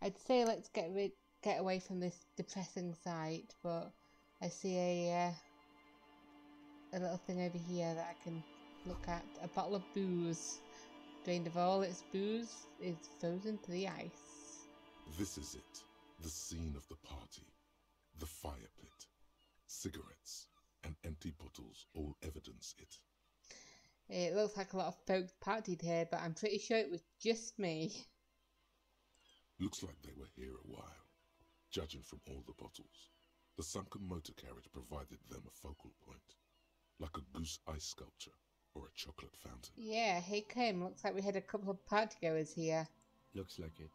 I'd say let's get away from this depressing sight, but I see a little thing over here that I can look at. A bottle of booze, drained of all its booze, is frozen to the ice. This is it. The scene of the party. The fire pit. Cigarettes and empty bottles all evidence it. It looks like a lot of folks partied here, but I'm pretty sure it was just me. Looks like they were here a while, judging from all the bottles. The sunken motor carriage provided them a focal point, like a goose ice sculpture or a chocolate fountain. Yeah, hey Kim, looks like we had a couple of partygoers here. Looks like it.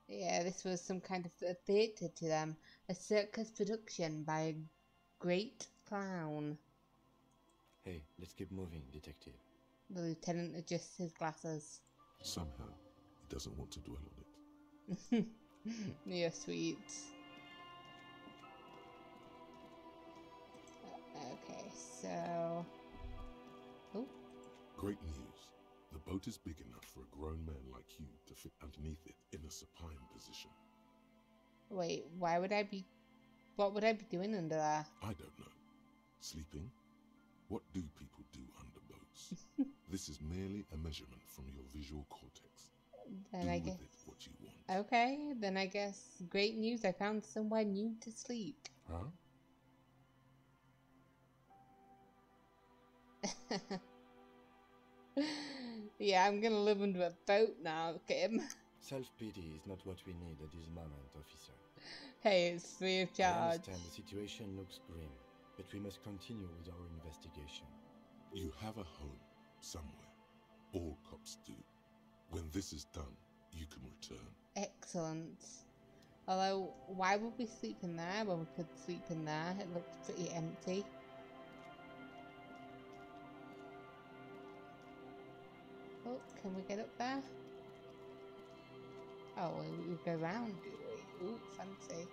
Yeah, this was some kind of a theatre to them. A circus production by a great clown. Hey, let's keep moving, detective. The lieutenant adjusts his glasses. Somehow, he doesn't want to dwell on it. You're sweet. Okay, so... Oh. Great news. The boat is big enough for a grown man like you to fit underneath it in a supine position. Wait, why would I be... What would I be doing under there? I don't know. Sleeping? What do people do under boats? This is merely a measurement from your visual cortex. Then do I with guess... it what you want. Okay, then I guess great news, I found somewhere new to sleep. Huh? Yeah, I'm gonna live under a boat now, Kim. Self-pity is not what we need at this moment, officer. Hey, it's free of I charge. understand the situation looks grim, but we must continue with our investigation. You have a home somewhere. All cops do. When this is done, you can return. Excellent. Although, why would we sleep in there when we could sleep in there? It looks pretty empty. Oh, can we get up there? Oh, we go round, do we? Ooh, fancy.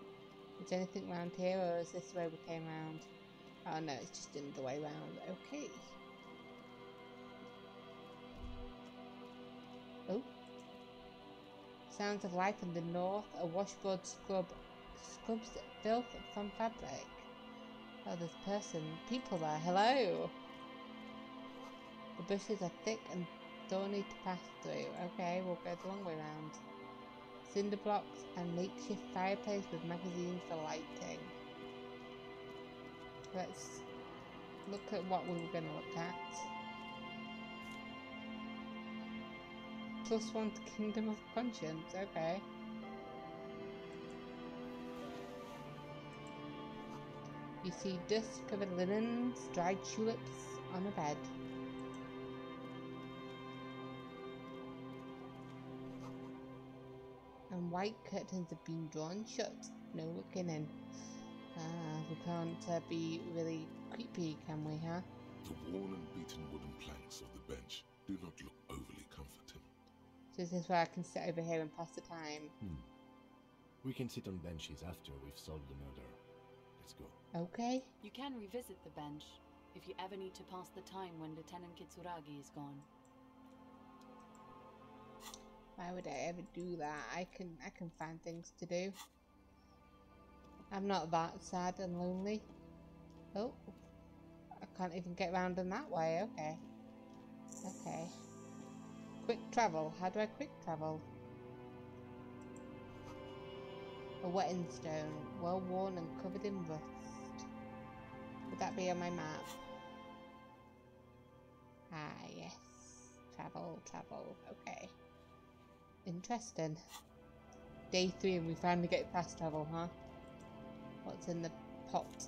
Is there anything round here, or is this the way we came round? Oh no, it's just another way round. Okay. Oh. Sounds of life in the north. A washboard scrubs filth from fabric. Oh, there's people there. Hello. The bushes are thick and thorny to pass through. Okay, we'll go the long way round. Cinder blocks and makeshift fireplace with magazines for lighting. Let's look at what we were going to look at. +1 to Kingdom of Conscience, okay. You see dust-covered linens, dried tulips on a bed. And white curtains have been drawn shut. No looking in. We can't be really creepy, can we, huh? The worn and beaten wooden planks of the bench do not look overly comforting. So is this where I can sit over here and pass the time? We can sit on benches after we've solved the murder. Let's go. Okay. You can revisit the bench if you ever need to pass the time when Lieutenant Kitsuragi is gone. Why would I ever do that? I can find things to do. I'm not that sad and lonely. Oh, I can't even get round in that way. Okay. Okay. Quick travel. How do I quick travel? A wetting stone, well worn and covered in rust. Would that be on my map? Ah, yes. Travel, travel. Okay. Interesting. Day 3 and we finally get fast travel, huh? What's in the pot?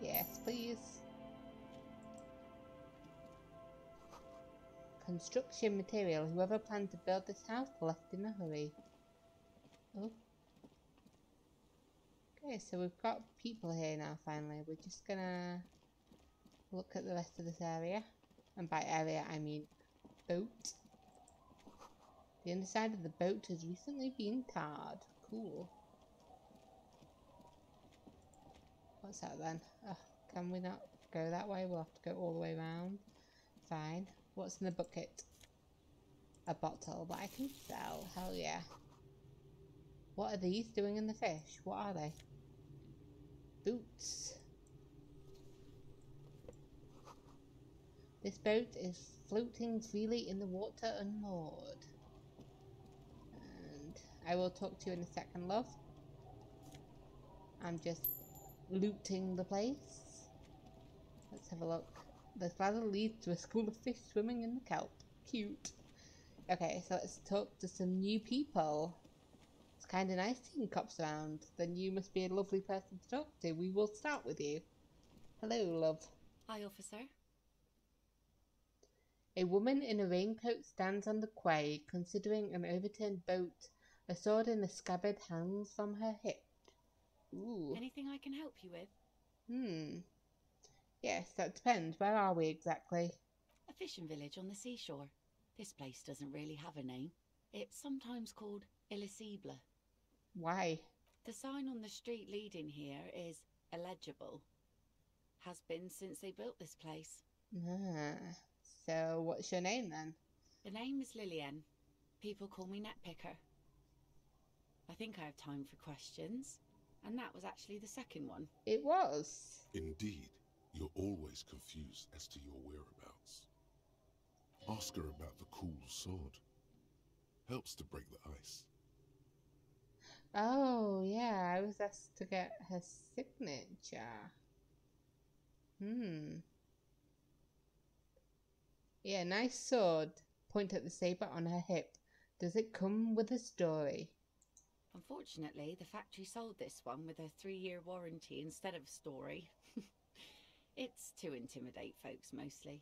Yes, please. Construction material. Whoever planned to build this house left in a hurry. Oh. Okay, so we've got people here now finally. We're just gonna look at the rest of this area. And by area I mean boat. The underside of the boat has recently been tarred. Cool. What's that then? Oh, can we not go that way? We'll have to go all the way around. Fine. What's in the bucket? a bottle, but I can sell. Hell yeah. What are these doing in the fish? What are they? Boots. This boat is floating freely in the water unmoored. And I will talk to you in a second, love. I'm just looting the place. Let's have a look. This ladder leads to a school of fish swimming in the kelp. Cute. Okay, so let's talk to some new people. It's kind of nice seeing cops around. Then you must be a lovely person to talk to. We will start with you. Hello, love. Hi, officer. A woman in a raincoat stands on the quay, considering an overturned boat. A sword in a scabbard hangs from her hip. Ooh. Anything I can help you with? Yes, that depends. Where are we exactly? A fishing village on the seashore. This place doesn't really have a name. It's sometimes called Elysium. Why? The sign on the street leading here is illegible. Has been since they built this place. So what's your name then? The name is Lillian. People call me Netpicker. I think I have time for questions. And that was actually the second one. It was. Indeed, you're always confused as to your whereabouts. Ask her about the cool sword. Helps to break the ice. Oh, yeah, I was asked to get her signature. Yeah, nice sword. Point at the saber on her hip. Does it come with a story? Unfortunately, the factory sold this one with a 3-year warranty instead of a story. It's to intimidate folks mostly.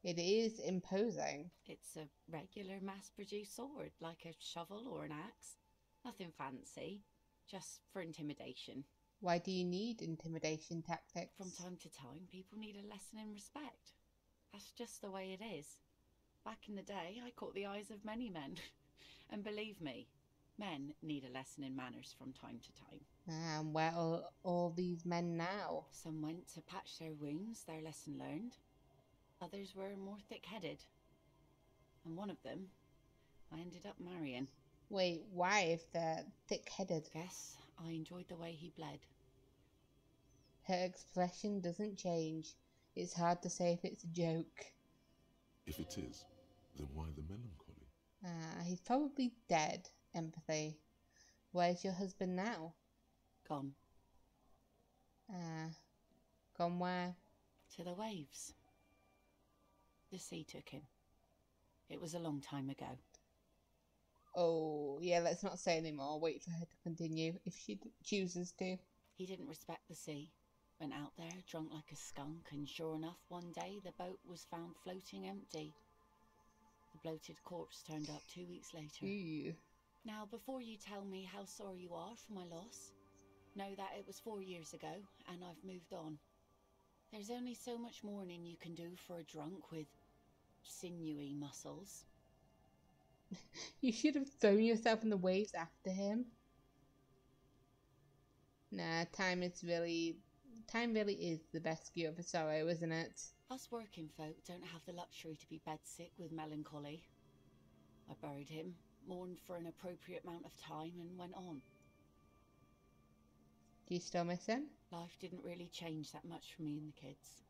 It is imposing. It's a regular mass-produced sword, like a shovel or an axe. Nothing fancy, just for intimidation. Why do you need intimidation tactics? From time to time, people need a lesson in respect. That's just the way it is. Back in the day, I caught the eyes of many men. And believe me, men need a lesson in manners from time to time. And where are all these men now? Some went to patch their wounds, their lesson learned. Others were more thick-headed. And one of them, I ended up marrying. Wait, why if they're thick-headed? Guess I enjoyed the way he bled. Her expression doesn't change. It's hard to say if it's a joke. If it is, then why the melancholy? He's probably dead. Empathy. Where's your husband now? Gone. Gone where? To the waves. The sea took him. It was a long time ago. Oh, yeah, let's not say anymore. Wait for her to continue, if she chooses to. He didn't respect the sea. Went out there, drunk like a skunk, and sure enough, one day the boat was found floating empty. The bloated corpse turned up 2 weeks later. Ew. Now, before you tell me how sorry you are for my loss, know that it was 4 years ago, and I've moved on. There's only so much mourning you can do for a drunk with sinewy muscles. You should have thrown yourself in the waves after him. Nah, time really is the best cure for sorrow, isn't it? Us working folk don't have the luxury to be bedsick with melancholy. I buried him, mourned for an appropriate amount of time, and went on. Do you still miss him? Life didn't really change that much for me and the kids.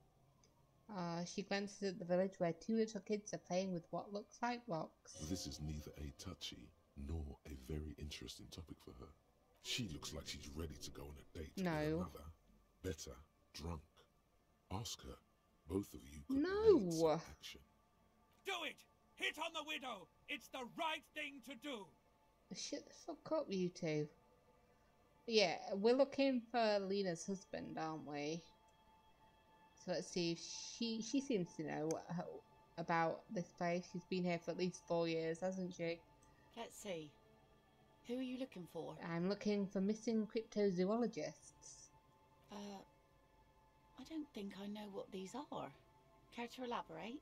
She glances at the village where 2 little kids are playing with what looks like rocks. This is neither a touchy nor a very interesting topic for her. She looks like she's ready to go on a date with another, better, drunk. Ask her. Both of you could need some action. Do it! Hit on the widow! It's the right thing to do! Shut the fuck up, you two. Yeah, we're looking for Lena's husband, aren't we? So let's see if she seems to know about this place. She's been here for at least 4 years, hasn't she? Let's see. Who are you looking for? I'm looking for missing cryptozoologists. I don't think I know what these are. Care to elaborate?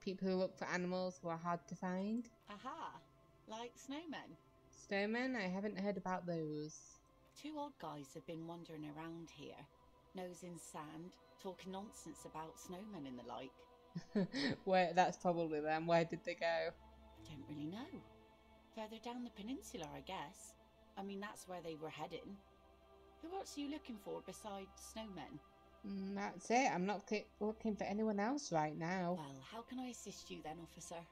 People who look for animals who are hard to find. Aha! Like snowmen. Snowmen? I haven't heard about those. 2 odd guys have been wandering around here, nose in sand, talking nonsense about snowmen and the like. Where that's probably them. Where did they go? Don't really know. Further down the peninsula, I guess. I mean, that's where they were heading. Who else are you looking for besides snowmen? That's it. I'm not looking for anyone else right now. Well, how can I assist you then, officer?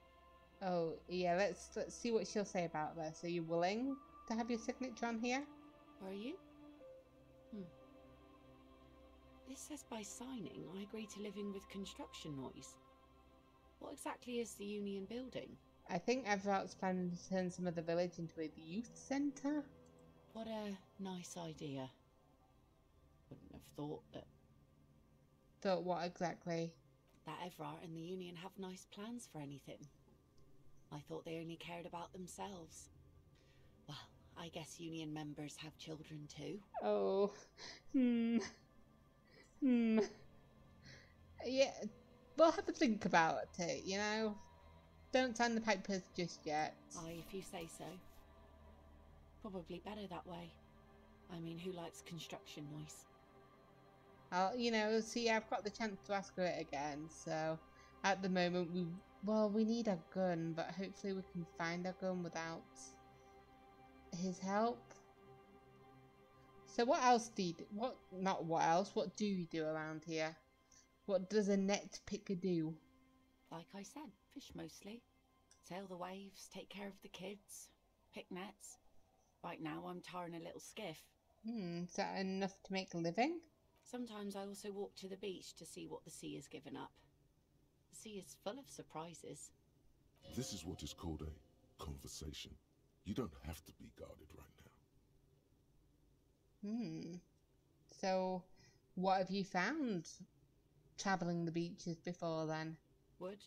Oh, yeah, let's see what she'll say about this. Are you willing to have your signature on here? Are you? This says by signing, I agree to living with construction noise. What exactly is the Union building? I think Everart's planning to turn some of the village into a youth centre. What a nice idea. Wouldn't have thought that... Thought what exactly? That Everart and the Union have nice plans for anything. I thought they only cared about themselves. Well, I guess Union members have children too. Oh, Yeah, we'll have to think about it, you know? Don't sign the papers just yet. Aye, if you say so. Probably better that way. I mean, who likes construction noise? I'll, see, I've got the chance to ask her it again, so at the moment we need a gun, but hopefully we can find a gun without his help. So what else do you do? What do you do around here? What does a net picker do? Like I said, fish mostly. Sail the waves, take care of the kids, pick nets. Right now I'm tarring a little skiff. Is that enough to make a living? Sometimes I also walk to the beach to see what the sea has given up. The sea is full of surprises. This is what is called a conversation. You don't have to be guarded right now. So, what have you found travelling the beaches before then? Wood,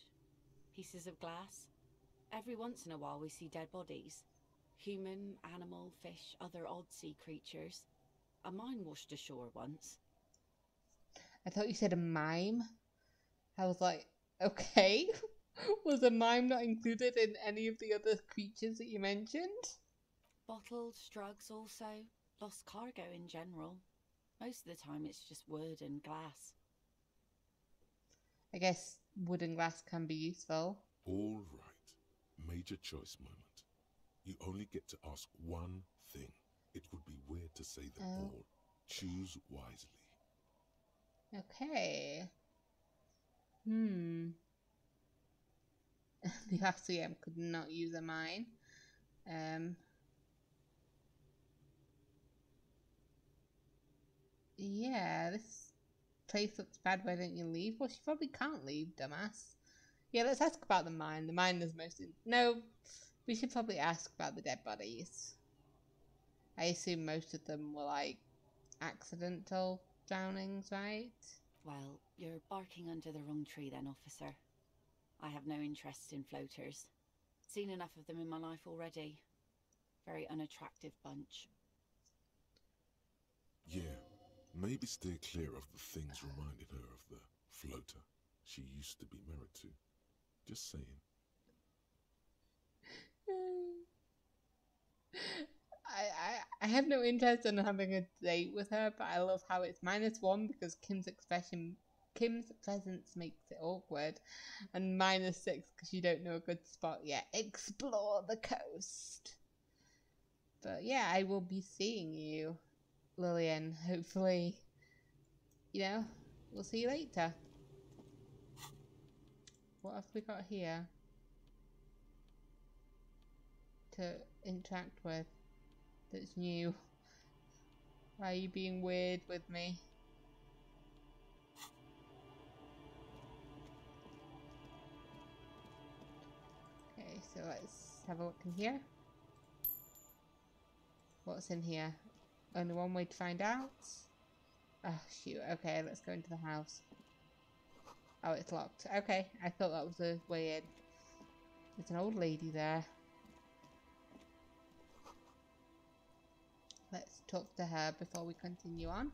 pieces of glass. Every once in a while we see dead bodies. Human, animal, fish, other odd sea creatures. A mine washed ashore once. I thought you said a mime. I was like, okay. Was a mime not included in any of the other creatures that you mentioned? Bottles, drugs also. Lost cargo in general. Most of the time it's just wood and glass. I guess wood and glass can be useful. All right. Major choice moment. You only get to ask one thing. It would be weird to say them all. Choose wisely. Okay. The RCM could not use a mine. Yeah, this place looks bad. Why don't you leave? Well, she probably can't leave, dumbass. Yeah, let's ask about the mine. The mine is No, we should probably ask about the dead bodies. I assume most of them were, like, accidental drownings, right? Well, you're barking under the wrong tree then, officer. I have no interest in floaters. Seen enough of them in my life already. Very unattractive bunch. Yeah, maybe steer clear of the things reminding her of the floater she used to be married to. Just saying. I have no interest in having a date with her, but I love how it's -1 because Kim's presence makes it awkward, and -6 because you don't know a good spot yet. Explore the coast. But yeah, I will be seeing you, Lillian. Hopefully, we'll see you later. What have we got here to interact with that's new? Why are you being weird with me? Okay, so let's have a look in here. What's in here? Only one way to find out. Oh, shoot. Okay, let's go into the house. Oh, it's locked. Okay, I thought that was a way in. There's an old lady there. Let's talk to her before we continue on.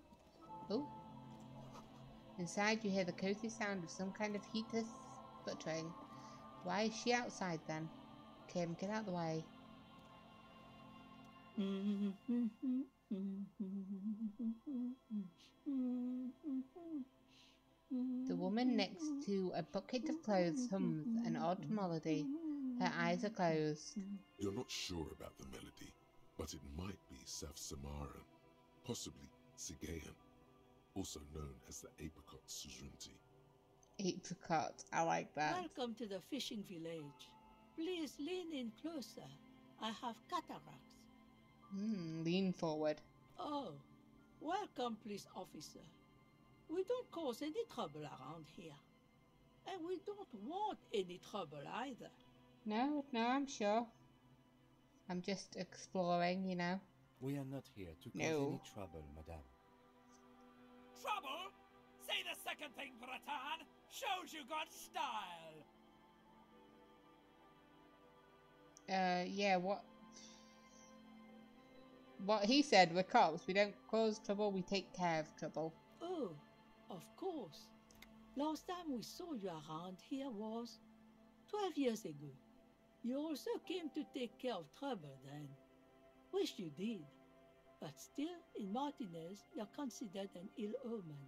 Oh. Inside you hear the cozy sound of some kind of heater sputtering. Why is she outside then? Kim, get out of the way. The woman next to a bucket of clothes hums an odd melody. Her eyes are closed. You're not sure about the melody, but it might be South Samaran, possibly Sigayan, also known as the apricot suzerainty. Apricot, I like that. Welcome to the fishing village. Please lean in closer. I have cataracts. Lean forward. Oh, welcome, police officer. We don't cause any trouble around here. And we don't want any trouble either. No, I'm sure. I'm just exploring, you know. We are not here to cause any trouble, madame. Trouble? Say the second thing, Bratan. Shows you got style. Yeah, what he said, we're cops. We don't cause trouble, we take care of trouble. Oh, of course. Last time we saw you around here was 12 years ago. You also came to take care of trouble then. Wish you did. But still, in Martinez, you're considered an ill omen.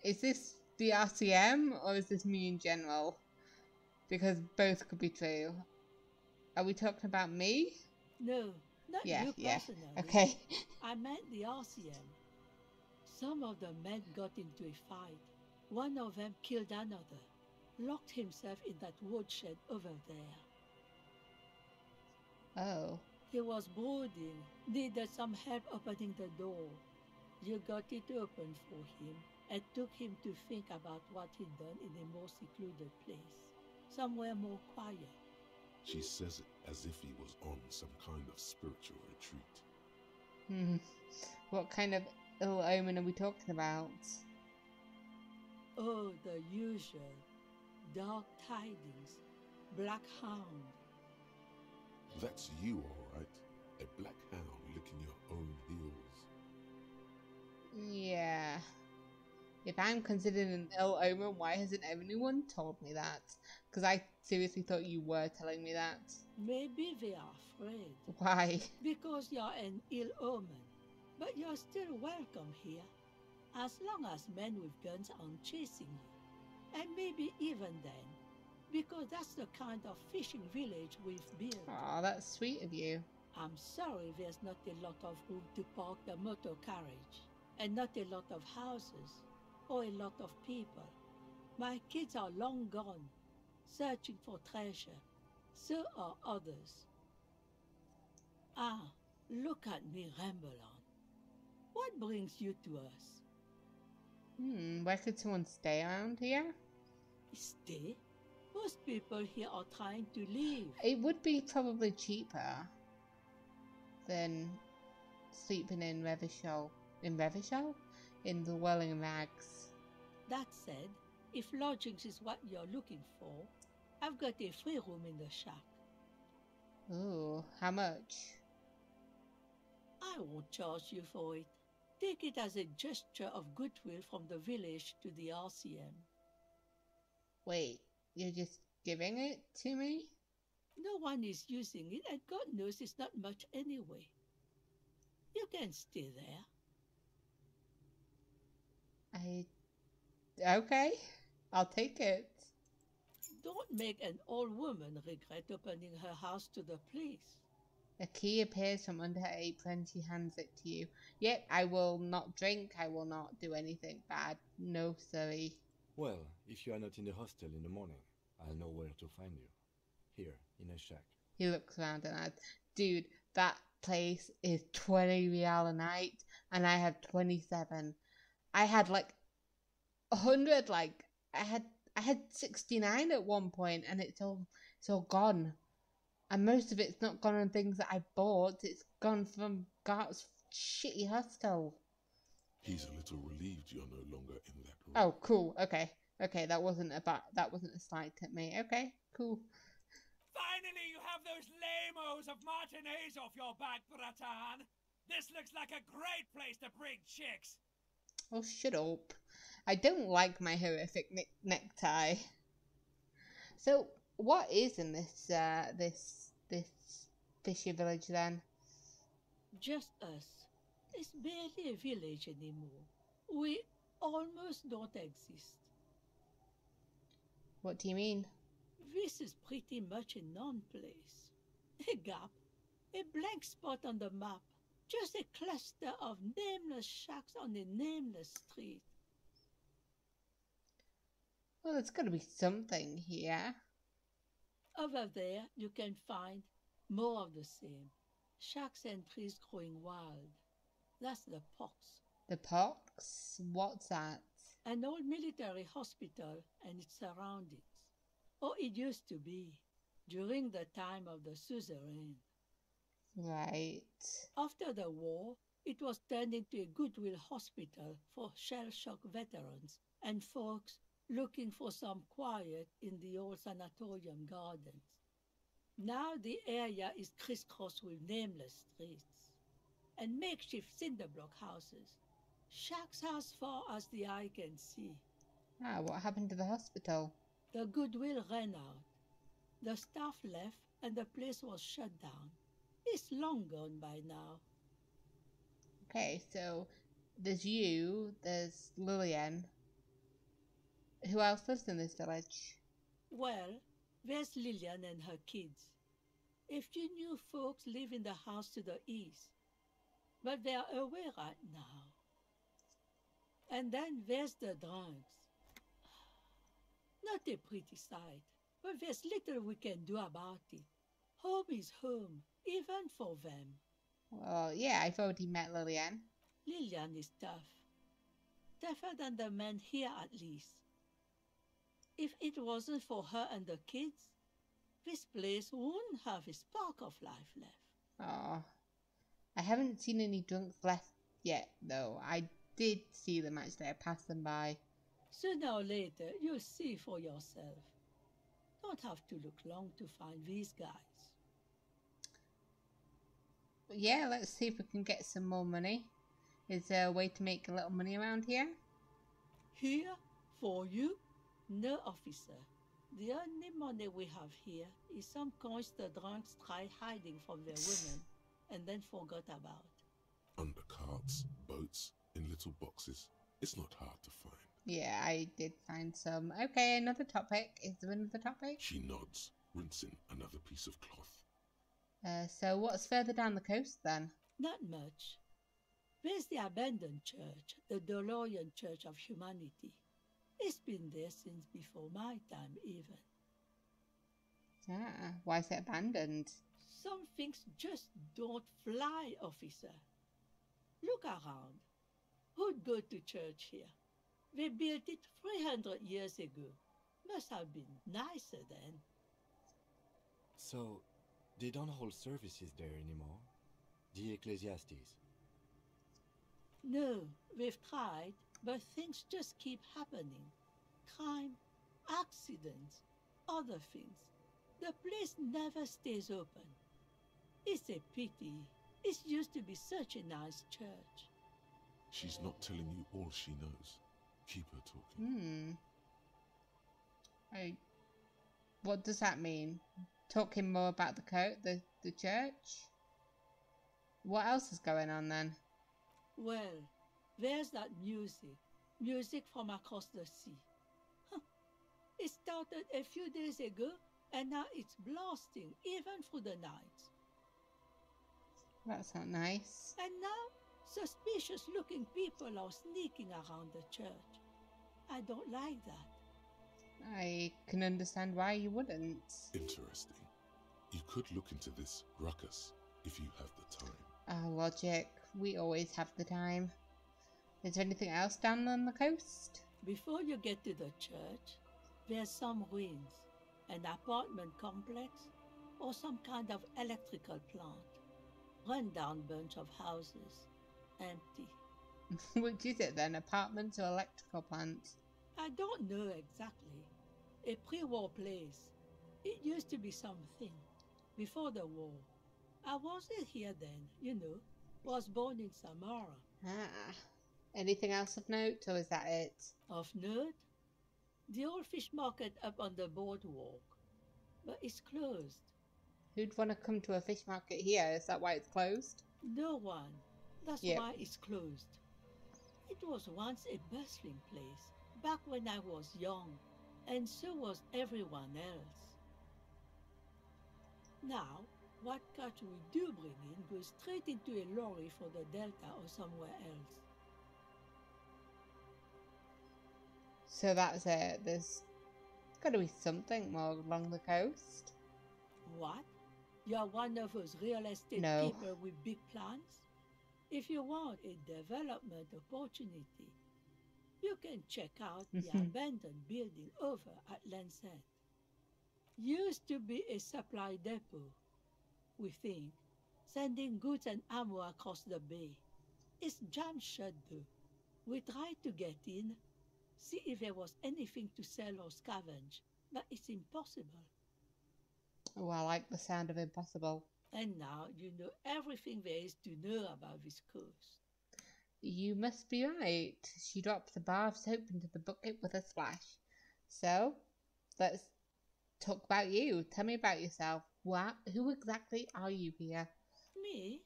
Is this the RCM or is this me in general? Because both could be true. Are we talking about me? No, not you personally. Okay. I meant the RCM. Some of the men got into a fight. One of them killed another, locked himself in that woodshed over there. Oh. He was brooding, needed some help opening the door. You got it open for him and took him to think about what he'd done in a more secluded place, somewhere more quiet. She says it as if he was on some kind of spiritual retreat. What kind of ill omen are we talking about? Oh, the usual. Dark tidings. Black hound. That's you, all right. A black hound licking your own heels. Yeah. If I'm considered an ill omen, why hasn't anyone told me that? Because I seriously thought you were telling me that. Maybe they are afraid. Why? Because you're an ill omen. But you're still welcome here. As long as men with guns aren't chasing you. And maybe even then. Because that's the kind of fishing village we've built. Aw, that's sweet of you. I'm sorry there's not a lot of room to park the motor carriage. And not a lot of houses. Or a lot of people. My kids are long gone, searching for treasure. So are others. Ah, look at me ramble on. What brings you to us? Where could someone stay around here? Stay? Most people here are trying to leave. It would be probably cheaper than sleeping in Revachol. In Revachol? In the Welling Rags. That said, if lodgings is what you're looking for, I've got a free room in the shack. Ooh, how much? I won't charge you for it. Take it as a gesture of goodwill from the village to the RCM. Wait, you're just giving it to me? No one is using it, and God knows it's not much anyway. You can stay there. Okay, I'll take it. Don't make an old woman regret opening her house to the police. A key appears from under her apron. She hands it to you. Yep, I will not drink. I will not do anything bad. No, sorry. Well, if you are not in the hostel in the morning, I'll know where to find you. Here, in a shack. He looks around and adds, dude, that place is 20 real a night, and I have 27. I had like 100, like I had 69 at one point, and it's all gone. And most of it's not gone on things that I bought. It's gone from Gart's shitty hostel. He's a little relieved you're no longer in that room. Oh, cool. Okay, that wasn't a slight at me. Okay, cool. Finally, you have those lamos of Martinez off your back, Bratan. This looks like a great place to bring chicks. Oh, shut up. I don't like my horrific necktie. So, what is in this fishy village then? Just us. It's barely a village anymore. almost don't exist. What do you mean? This is pretty much a non-place. A gap, a blank spot on the map, just a cluster of nameless shacks on a nameless street. Well, there's got to be something here. Over there, you can find more of the same. Shacks and trees growing wild. That's the pox. The pox? What's that? An old military hospital and its surroundings. Or it used to be, during the time of the suzerain. Right. After the war, it was turned into a goodwill hospital for shell-shock veterans and folks looking for some quiet in the old sanatorium gardens. Now the area is crisscrossed with nameless streets and makeshift cinder block houses, shacks as far as the eye can see. Ah, what happened to the hospital? The goodwill ran out. The staff left and the place was shut down. It's long gone by now. Okay, so there's you, there's Lillian. Who else lives in this village? Well, there's Lillian and her kids. A few new folks live in the house to the east, but they're away right now. And then there's the drunks. Not a pretty sight, but there's little we can do about it. Home is home, even for them. Well, yeah, I've already met Lillian. Lillian is tough. Tougher than the men here, at least. If it wasn't for her and the kids, this place wouldn't have a spark of life left. Oh, I haven't seen any drunks left yet, though. I did see them actually. I passed them by. Sooner or later, you'll see for yourself. Don't have to look long to find these guys. But yeah, let's see if we can get some more money. Is there a way to make a little money around here? Here, for you? No, officer. The only money we have here is some coins the drunks tried hiding from their women and then forgot about. Under carts, boats, in little boxes. It's not hard to find. Yeah, I did find some. Okay, another topic. Is there another topic? She nods, rinsing another piece of cloth. So what's further down the coast then? Not much. There's the abandoned church, the DeLorean Church of Humanity. It's been there since before my time, even. Ah, why is it abandoned? Some things just don't fly, officer. Look around. Who'd go to church here? They built it 300 years ago. Must have been nicer then. So, they don't hold services there anymore? The Ecclesiastes? No, we've tried, but things just keep happening. Crime, accidents, other things. The place never stays open. It's a pity. It used to be such a nice church. She's not telling you all she knows. Keep her talking. What does that mean? Talking more about the church? What else is going on then? Well, there's that music. Music from across the sea. It started a few days ago, and now it's blasting even through the night. That's not nice. And now, suspicious-looking people are sneaking around the church. I don't like that. I can understand why you wouldn't. Interesting. You could look into this ruckus if you have the time. Our logic. We always have the time. Is there anything else down on the coast? Before you get to the church, there's some ruins, an apartment complex, or some kind of electrical plant. Run-down bunch of houses, empty. Which is it then, apartments or electrical plants? I don't know exactly. A pre-war place. It used to be something. Before the war. I wasn't here then, you know. Was born in Samara. Ah. Anything else of note, or is that it? Of note? The old fish market up on the boardwalk. But it's closed. Who'd want to come to a fish market here? Is that why it's closed? No one. That's Yep. why it's closed. It was once a bustling place, back when I was young, and so was everyone else. Now, what catch we do bring in goes straight into a lorry for the Delta or somewhere else. So that's it. There's got to be something more along the coast. What? You're one of those real estate No. people with big plans? If you want a development opportunity, you can check out the abandoned building over at Land's End. Used to be a supply depot, we think, sending goods and ammo across the bay. It's jammed shut though. We tried to get in, see if there was anything to sell or scavenge, but it's impossible. Oh, I like the sound of impossible. And now you know everything there is to know about this coast. You must be right. She dropped the bar of soap into the bucket with a splash. So, let's talk about you. Tell me about yourself. Who exactly are you here? Me?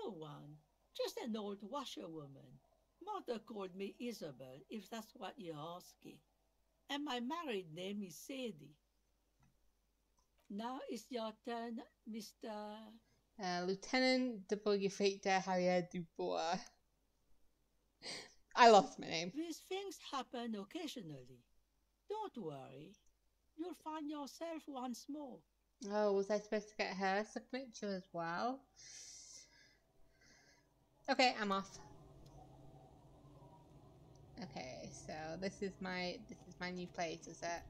No one. Just an old washerwoman. Mother called me Isabel, if that's what you're asking. And my married name is Sadie. Now it's your turn, Mr. Lieutenant W. Victor Harrier Dubois. I lost my name. These things happen occasionally. Don't worry. You'll find yourself once more. Oh, was I supposed to get her signature as well? Okay, I'm off. Okay, so this is my new place, is it?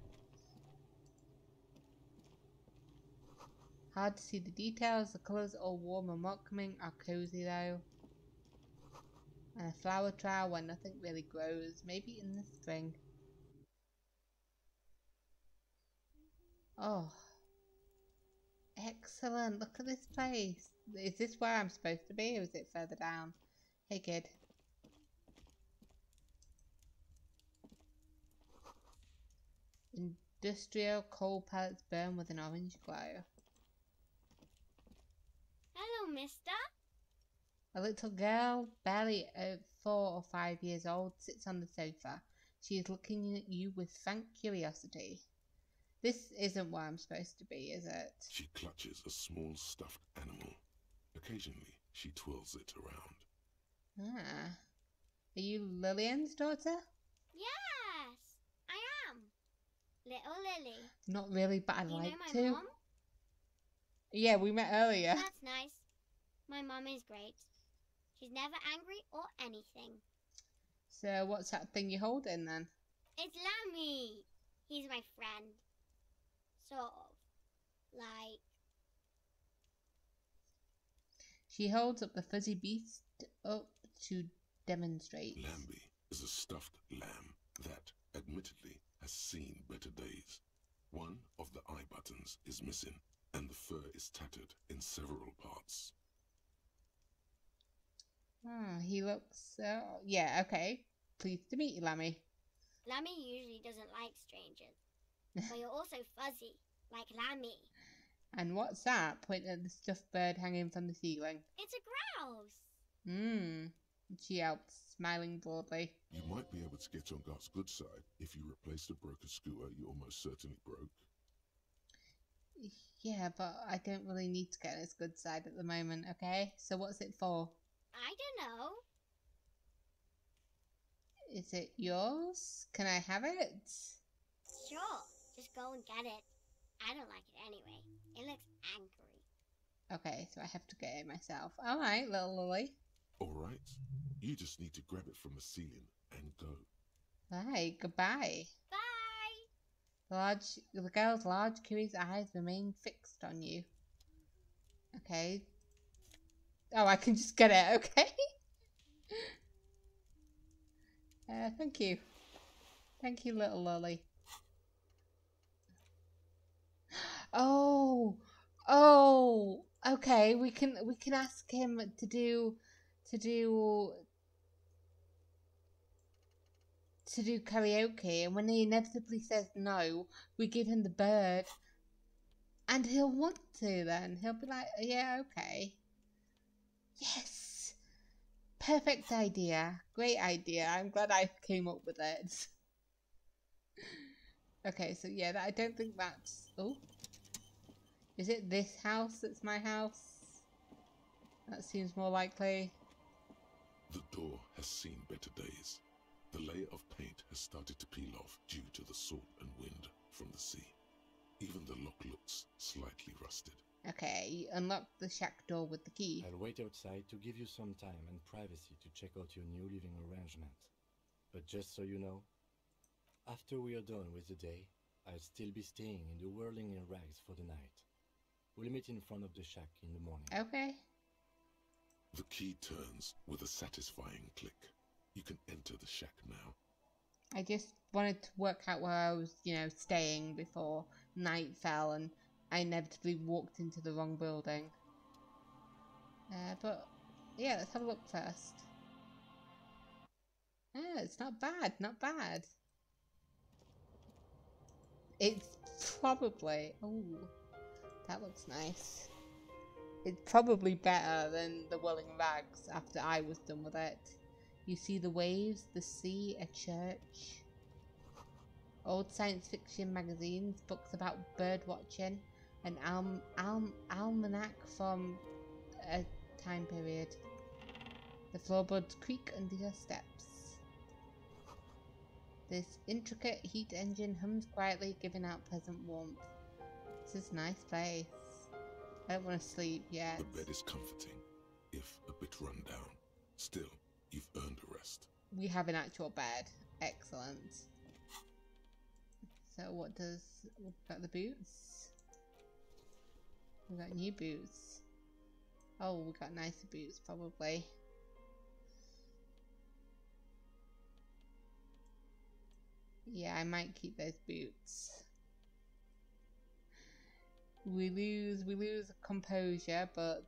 Hard to see the details. The colours all warm and welcoming, are cozy though. And a flower trial where nothing really grows. Maybe in the spring. Oh. Excellent. Look at this place. Is this where I'm supposed to be or is it further down? Hey kid. Industrial coal pellets burn with an orange glow. Hello, mister. A little girl, barely 4 or 5 years old, sits on the sofa. She is looking at you with frank curiosity. This isn't where I'm supposed to be, is it? She clutches a small stuffed animal. Occasionally, she twirls it around. Ah. Are you Lillian's daughter? Yes, I am. Little Lily. Not really, but I'd You like know my to. mom? Yeah, we met earlier. That's nice. My mom is great. She's never angry or anything. So what's that thing you're holding then? It's Lammy. He's my friend. Sort of. Like... She holds up the fuzzy beast up to demonstrate. Lambie is a stuffed lamb that, admittedly, has seen better days. One of the eye buttons is missing, and the fur is tattered in several parts. He looks... yeah, okay. Pleased to meet you, Lammy. Lammy usually doesn't like strangers. But you're also fuzzy, like Lammy. And what's that? Pointing at the stuffed bird hanging from the ceiling. It's a grouse. She helps, smiling broadly. You might be able to get on Gart's good side if you replace the broken scooter you almost certainly broke. Yeah, but I don't really need to get on his good side at the moment, okay? So what's it for? I don't know. Is it yours? Can I have it? Sure, just go and get it. I don't like it anyway. It looks angry. Okay, so I have to get it myself. Alright, little Lily. Alright, you just need to grab it from the ceiling and go. Right, goodbye. Bye! The girl's large, curious eyes remain fixed on you. Okay. Oh, I can just get it, okay? Thank you. Thank you, little Lily. Oh, okay. We can ask him to do karaoke, and when he inevitably says no, we give him the bird, and he'll want to. Then he'll be like, yeah, okay, yes. Perfect idea. Great idea. I'm glad I came up with it. Okay, so yeah, I don't think that's... Oh. Is it this house that's my house? That seems more likely. The door has seen better days. The layer of paint has started to peel off due to the salt and wind from the sea. Even the lock looks slightly rusted. Okay, unlock the shack door with the key. I'll wait outside to give you some time and privacy to check out your new living arrangement. But just so you know, after we are done with the day, I'll still be staying in the whirling in rags for the night. We'll meet in front of the shack in the morning. Okay. The key turns with a satisfying click. You can enter the shack now. I just wanted to work out where I was, staying before night fell and I inevitably walked into the wrong building. But, yeah, let's have a look first. It's not bad, not bad. It's probably... Oh, that looks nice. It's probably better than the Welling Rags after I was done with it. You see the waves, the sea, a church. Old science fiction magazines, books about bird watching, an almanac from a time period. The floorboards creak under your steps. This intricate heat engine hums quietly, giving out pleasant warmth. This is a nice place. I don't want to sleep yet. The bed is comforting, if a bit run down. Still, you've earned a rest. We have an actual bed. Excellent. So what we've got the boots. We've got new boots. Oh, we got nicer boots probably. Yeah, I might keep those boots. We lose composure, but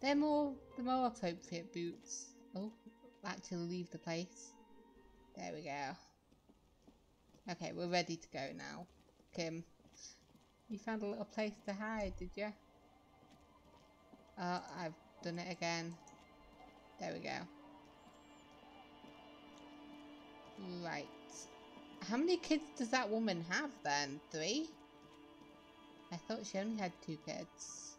they're more appropriate boots. Oh, actually leave the place. There we go. Okay, we're ready to go now. Kim, you found a little place to hide, did you? Oh, I've done it again. There we go. Right. How many kids does that woman have then? 3? I thought she only had 2 kids.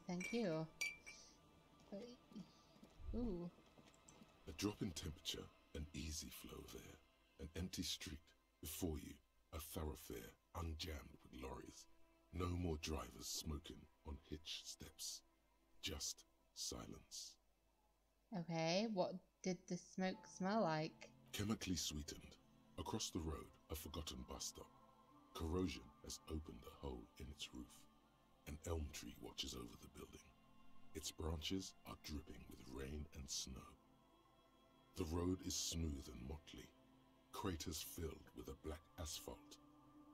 Thank you. Ooh. A drop in temperature, an easy flow there. An empty street. Before you, a thoroughfare unjammed with lorries. No more drivers smoking on hitch steps. Just silence. Okay, what did the smoke smell like? Chemically sweetened. Across the road, a forgotten bus stop. Corrosion has opened a hole in its roof. An elm tree watches over the building. Its branches are dripping with rain and snow. The road is smooth and motley. Craters filled with a black asphalt.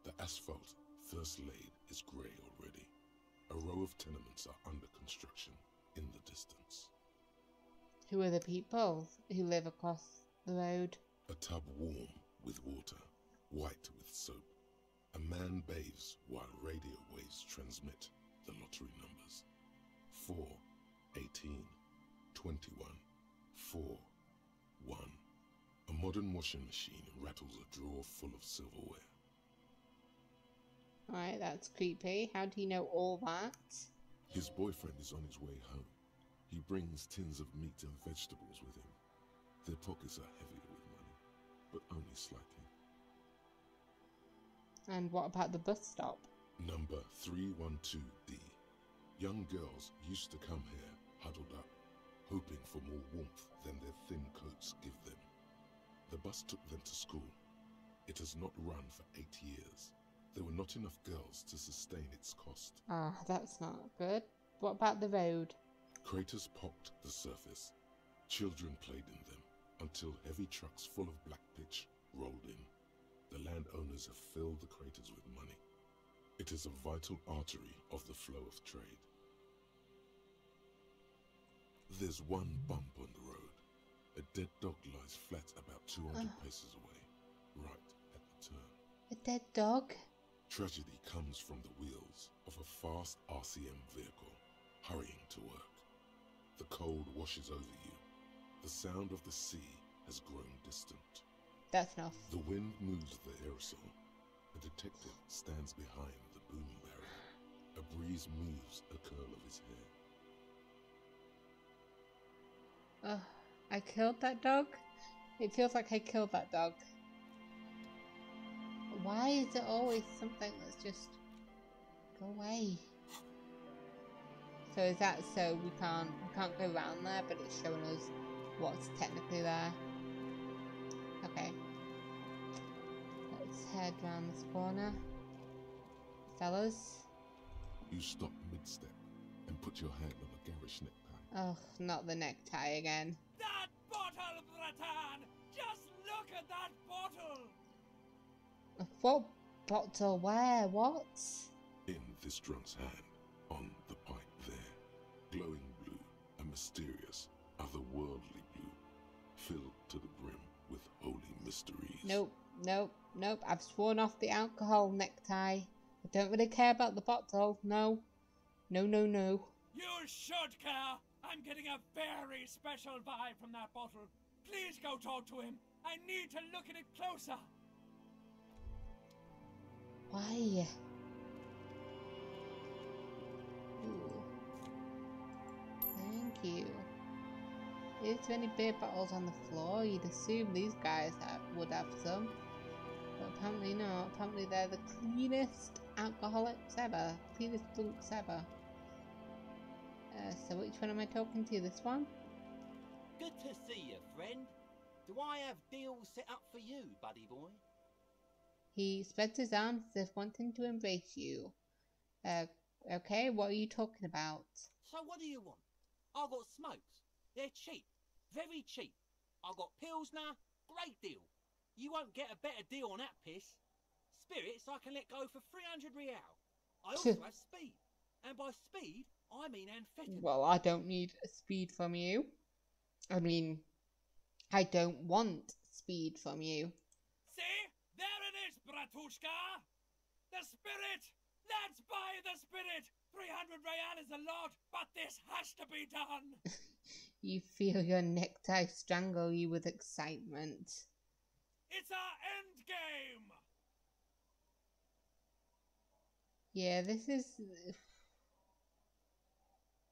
The asphalt, first laid, is grey already. A row of tenements are under construction in the distance. Who are the people who live across the road? A tub warm with water, white with soap. A man bathes while radio waves transmit the lottery numbers. 4, 18, 21, 4, 1. A modern washing machine rattles a drawer full of silverware. Alright, that's creepy. How do you know all that? His boyfriend is on his way home. He brings tins of meat and vegetables with him. Their pockets are heavy with money, but only slightly. And what about the bus stop? Number 312D. Young girls used to come here, huddled up, hoping for more warmth than their thin coats give them. The bus took them to school. It has not run for 8 years. There were not enough girls to sustain its cost. Ah, that's not good. What about the road? Craters pocked the surface. Children played in them until heavy trucks full of black pitch rolled in. The landowners have filled the craters with money. It is a vital artery of the flow of trade. There's one bump on the road. A dead dog lies flat about 200 paces away, right at the turn. A dead dog? Tragedy comes from the wheels of a fast RCM vehicle. hurrying to work. The cold washes over you. The sound of the sea has grown distant. That's enough. The wind moves the aerosol. A detective stands behind the boom barrier. A breeze moves a curl of his hair. Oh, I killed that dog? It feels like I killed that dog. Why is it always something that's just... Go away. So is that so we can't go around there, but it's showing us what's technically there. Okay. Let's head round this corner. Fellas. You stop mid-step and put your hand on a garish necktie. Oh, not the necktie again. That bottle, Bratan! Just look at that bottle! What bottle? Where? What? In this drunk's hand, on the pipe there, glowing blue, a mysterious, otherworldly blue, filled to the brim with holy mysteries. Nope, nope, nope. I've sworn off the alcohol necktie. I don't really care about the bottle. No. No, no, no. You should care! I'm getting a very special vibe from that bottle. Please go talk to him. I need to look at it closer. Why? Ooh. Thank you. Is there any beer bottles on the floor? You'd assume these guys would have some. But apparently not. Apparently they're the cleanest alcoholics ever. Cleanest drunks ever. So which one am I talking to? This one? Good to see you, friend. Do I have deals set up for you, buddy boy? He spreads his arms as if wanting to embrace you. Okay, what are you talking about? So what do you want? I got smokes. They're cheap. Very cheap. I got Pilsner. Great deal. You won't get a better deal on that piss. Spirits I can let go for 300 real. I also have speed. And by speed, I mean amphetamine. Well, I don't need speed from you. I mean, I don't want speed from you. See? There it is, Bratushka! The spirit! Let's buy the spirit! 300 real is a lot, but this has to be done! You feel your necktie strangle you with excitement. It's our end game! Yeah, this is...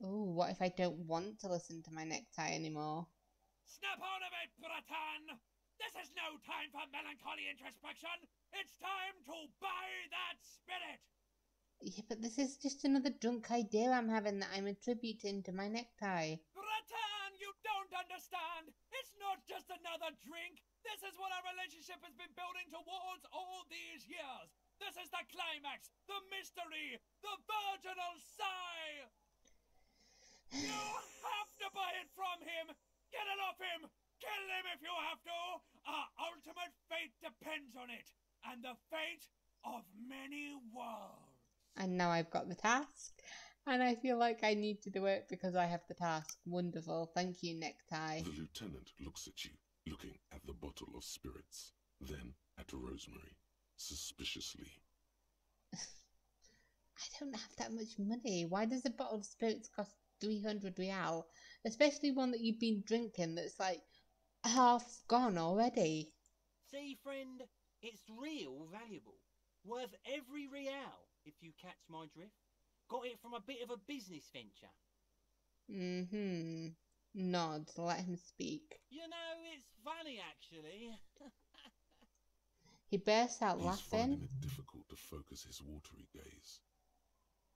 Oh, what if I don't want to listen to my necktie anymore? Snap out of it, Bratan! This is no time for melancholy introspection! It's time to buy that spirit! Yeah, but this is just another drunk idea I'm having that I'm attributing to my necktie. Bratan, you don't understand! It's not just another drink! This is what our relationship has been building towards all these years! This is the climax! The mystery! The virginal sigh! You have to buy it from him! Get it off him! Kill him if you have to! Our ultimate fate depends on it! And the fate of many worlds! And now I've got the task. And I feel like I need to do it because I have the task. Wonderful. Thank you, necktie. The lieutenant looks at you, looking at the bottle of spirits, then at Rosemary, suspiciously. I don't have that much money. Why does a bottle of spirits cost 300 real? Especially one that you've been drinking that's like half gone already. See, friend, it's real valuable. Worth every real, if you catch my drift. Got it from a bit of a business venture. Mm-hmm. Nod, let him speak. You know, it's funny, actually. He bursts out He's laughing. finding it difficult to focus his watery gaze.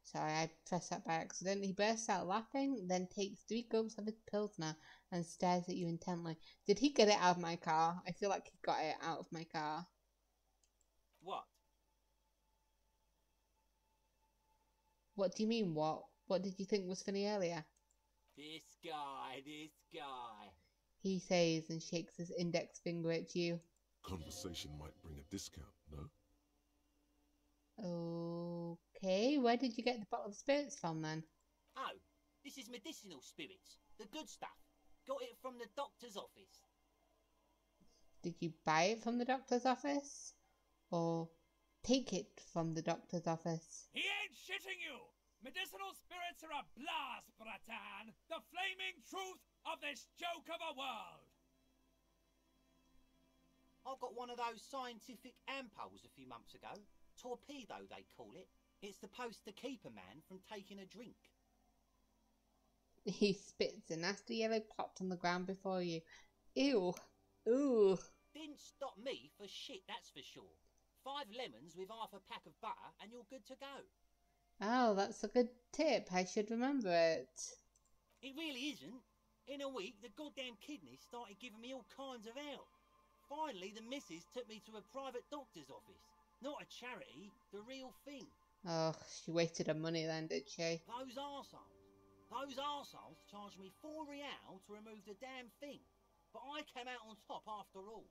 Sorry, I pressed that by accident. He bursts out laughing, then takes 3 gulps of his Pilsner and stares at you intently. Did he get it out of my car? I feel like he got it out of my car. What? What do you mean, what? What did you think was funny earlier? This guy. He says and shakes his index finger at you. Conversation might bring a discount, no? Okay, where did you get the bottle of spirits from then? Oh, this is medicinal spirits. The good stuff. Got it from the doctor's office. Did you buy it from the doctor's office? Or take it from the doctor's office? He ain't shitting you! Medicinal spirits are a blast, Bratan! The flaming truth of this joke of a world! I got one of those scientific ampoules a few months ago. Torpedo, they call it. It's supposed to keep a man from taking a drink. He spits a nasty yellow clot on the ground before you. Ew. Ooh. Didn't stop me for shit, that's for sure. 5 lemons with half a pack of butter and you're good to go. Oh, that's a good tip. I should remember it. It really isn't. In a week, the goddamn kidneys started giving me all kinds of help. Finally, the missus took me to a private doctor's office. Not a charity, the real thing. Oh, she wasted her money then, did she? Those arseholes charged me £4 to remove the damn thing. But I came out on top after all.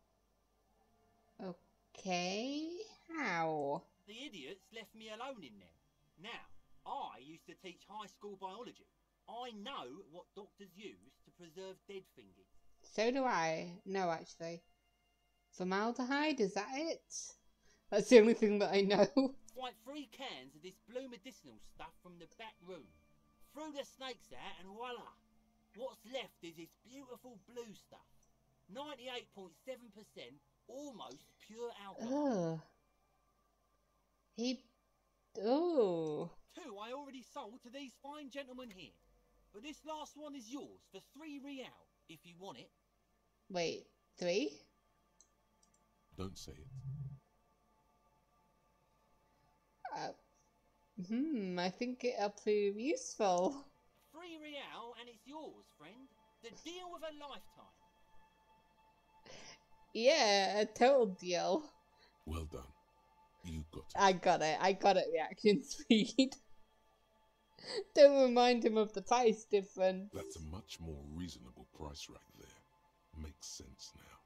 Okay, how? The idiots left me alone in there. Now, I used to teach high school biology. I know what doctors use to preserve dead fingers. So do I. No, actually. Formaldehyde, is that it? That's the only thing that I know. Like 3 cans of this blue medicinal stuff from the back room. Threw the snakes out and voila! What's left is this beautiful blue stuff. 98.7%, almost pure alcohol. Ugh. Oh. 2 I already sold to these fine gentlemen here. But this last one is yours for £3 if you want it. Wait, 3? Don't say it. I think it'll prove useful. £3 and it's yours, friend. The deal of a lifetime. Yeah, a total deal. Well done. You got it. I got it, reaction speed. Don't remind him of the price difference. That's a much more reasonable price right there. Makes sense now.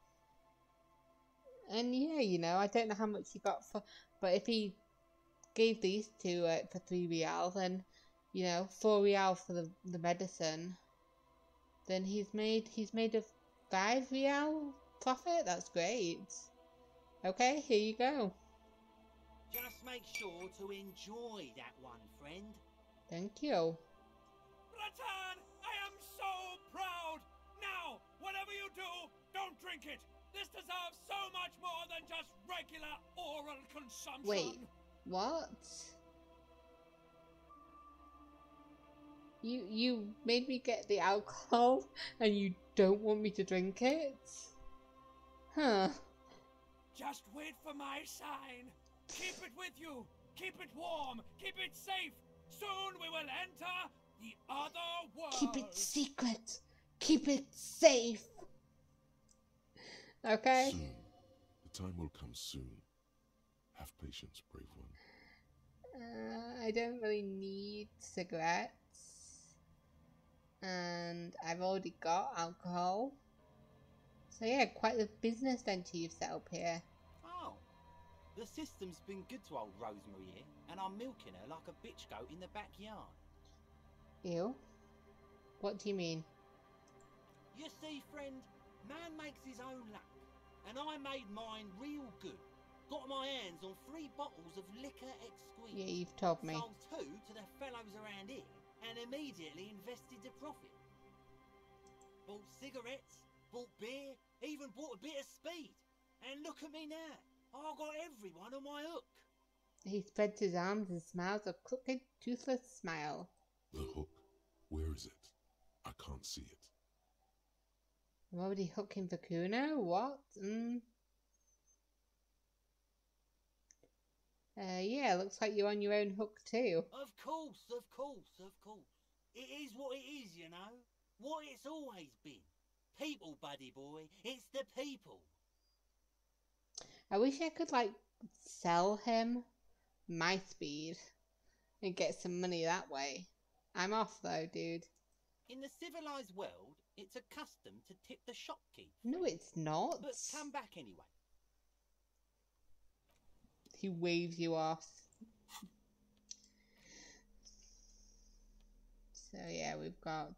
And yeah, you know, I don't know how much he got for, but if he gave these two for £3, then, you know, £4 for the medicine, then he's made a £5 profit. That's great. Okay, here you go. Just make sure to enjoy that one, friend. Thank you. Bratan, I am so proud! Now, whatever you do, don't drink it! This deserves so much more than just regular oral consumption! Wait, what? You made me get the alcohol and you don't want me to drink it? Huh. Just wait for my sign. Keep it with you. Keep it warm. Keep it safe. Soon we will enter the other world. Keep it secret. Keep it safe. Okay. Soon. The time will come soon. Have patience, brave one. I don't really need cigarettes. And I've already got alcohol. So yeah, quite the business venture you've set up here. Oh, the system's been good to old Rosemary here, and I'm milking her like a bitch goat in the backyard. Ew. What do you mean? You see, friend, man makes his own luck, and I made mine real good. Got my hands on 3 bottles of liquor exquisite. Yeah, you've told me. Sold 2 to the fellows around here, and immediately invested the profit. Bought cigarettes, bought beer, even bought a bit of speed. And look at me now. I got everyone on my hook. He spreads his arms and smiles a crooked, toothless smile. The hook. Where is it? I can't see it. I'm already hooking for Kuno? What? Yeah, looks like you're on your own hook too. Of course. It is what it is, you know. What it's always been. People, buddy boy. It's the people. I wish I could, like, sell him my speed and get some money that way. I'm off though, dude. In the civilized world, it's a custom to tip the shopkeep. No, it's not. But come back anyway. He waves you off. So yeah, we've got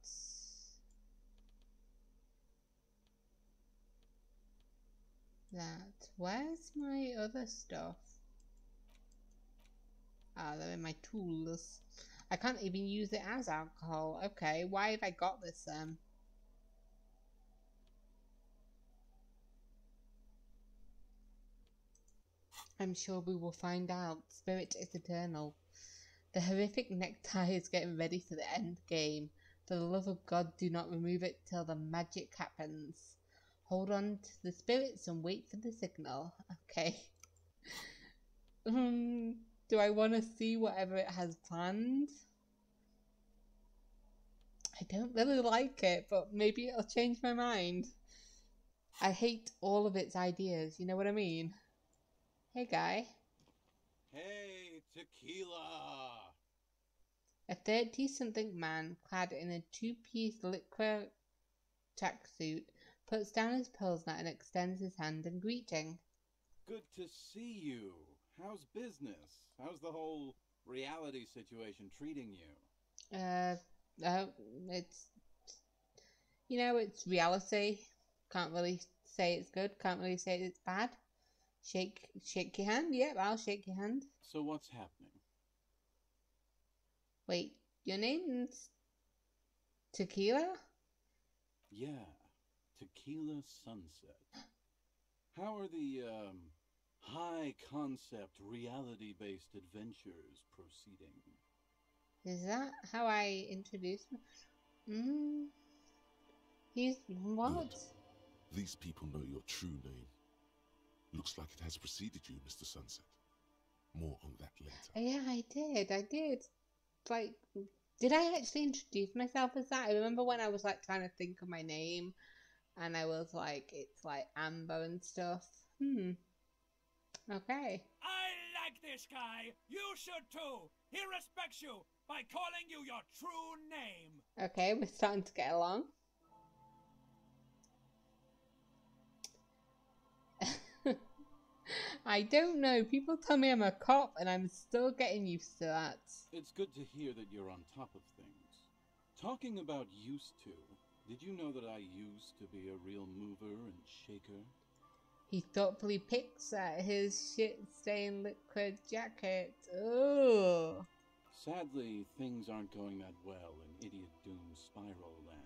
that. Where's my other stuff? Ah, they're in my tools. I can't even use it as alcohol. Okay, why have I got this then? I'm sure we will find out. Spirit is eternal. The horrific necktie is getting ready for the end game. For the love of God, do not remove it till the magic happens. Hold on to the spirits and wait for the signal. Okay. Do I want to see whatever it has planned? I don't really like it, but maybe it'll change my mind. I hate all of its ideas, you know what I mean? Hey, guy. Hey, Tequila! A 30-something man clad in a two-piece liquor tracksuit puts down his pilsner and extends his hand in greeting. Good to see you. How's business? How's the whole reality situation treating you? It's, you know, it's reality. Can't really say it's good, can't really say it's bad. Shake your hand. Yep, I'll shake your hand. So what's happening? Wait, your name's Tequila? Yeah, Tequila Sunset. How are the, high-concept, reality-based adventures proceeding? Is that how I introduce him? He's what? Good. These people know your true name. Looks like it has preceded you, Mr. Sunset. More on that later. Yeah, I did. Like, did I actually introduce myself as that? I remember when I was like trying to think of my name, and I was like, it's like Amber and stuff. Okay. I like this guy. You should too. He respects you by calling you your true name. Okay, we're starting to get along. I don't know. People tell me I'm a cop, and I'm still getting used to that. It's good to hear that you're on top of things. Talking about used to, did you know that I used to be a real mover and shaker? He thoughtfully picks at his shit-stained liquid jacket. Oh. Sadly, things aren't going that well in Idiot Doom Spiral Land.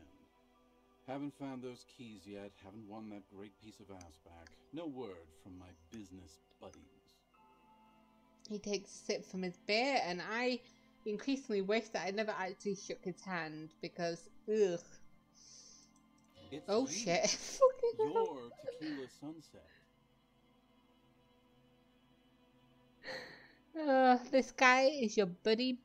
Haven't found those keys yet, haven't won that great piece of ass back. No word from my business buddies. He takes a sip from his beer, and I increasingly wish that I never actually shook his hand, because, ugh. It's oh you. shit. You're Tequila Sunset. This guy is your buddy,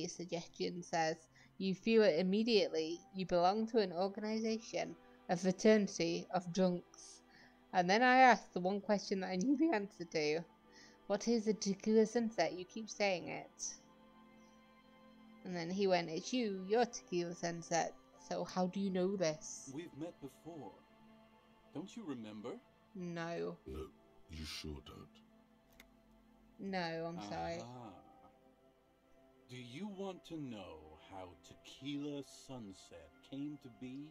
suggestion says. You feel it immediately. You belong to an organization, a fraternity of drunks. And then I asked the one question that I knew the answer to. What is a Tequila Sunset? You keep saying it. And then he went, it's you, you're Tequila Sunset. So how do you know this? We've met before. Don't you remember? No. No, you sure don't. No, I'm sorry. Do you want to know how Tequila Sunset came to be?